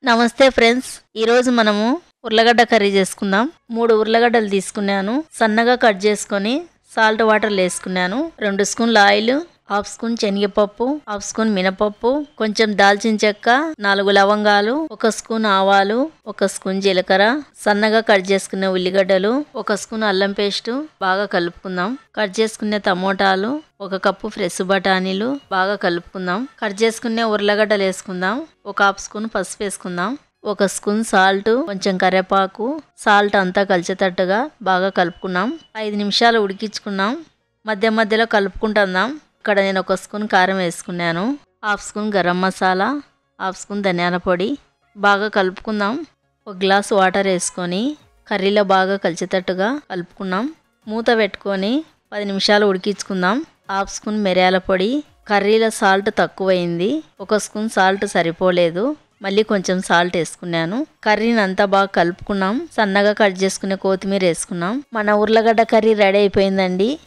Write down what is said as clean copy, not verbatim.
నమస్తే ఫ్రెండ్స్, ఈరోజు మనము ఉర్లగడ్డ కర్రీ చేసుకుందాం. 3 ఉర్లగడ్డలు తీసుకున్నాను. సన్నగా కట్ చేసుకొని సాల్ట్ వాటర్లో వేసుకున్నాను. 2 స్పూన్ల ఆయిల్, 1/2 స్పూన్ శనగపప్పు, 1/2 స్పూన్ మినపప్పు, కొంచెం దాల్చిన చెక్క, 4 లవంగాలు, 1 స్పూన్ ఆవాలు, 1 స్పూన్ జీలకర్ర, సన్నగా కట్ చేసుకున్న ఉల్లిగడ్డలు, 1 స్పూన్ అల్లం పేస్ట్ బాగా కలుపుకుందాం. కట్ చేసుకునే టమోటాలు, 1 కప్పు ఫ్రెష్ బఠానీలు బాగా కలుపుకుందాం. కట్ చేసుకునే ఉర్లగడ్డలు వేసుకుందాం. 1/2 స్పూన్ పసుపు వేసుకుందాం. 1 స్పూన్ సాల్ట్, కొంచెం కరివేపాకు, సాల్ట్ అంతా కలిసేటట్టుగా బాగా కలుపుకున్నాం. 5 నిమిషాలు ఉడికించుకున్నాం. మధ్య మధ్యలో కలుపుకుంటున్నాం. ఇక్కడ నేను 1 స్పూన్ కారం వేసుకున్నాను. 1/2 స్పూన్ గరం మసాలా, 1/2 స్పూన్ ధనియాల పొడి బాగా కలుపుకుందాం. 1 గ్లాస్ వాటర్ వేసుకొని కర్రీలో బాగా కలిసేటట్టుగా కలుపుకున్నాం. మూత పెట్టుకొని 10 నిమిషాలు ఉడికించుకుందాం. 1/2 స్పూన్ మిరియాల పొడి. కర్రీలో సాల్ట్ తక్కువైంది. 1 స్పూన్ సాల్ట్ సరిపోలేదు. మళ్ళీ కొంచెం సాల్ట్ వేసుకున్నాను. కర్రీని అంతా బాగా కలుపుకున్నాం. సన్నగా కట్ చేసుకునే కొత్తిమీర వేసుకున్నాం. మన ఉర్లగడ్డ కర్రీ రెడీ అయిపోయిందండి.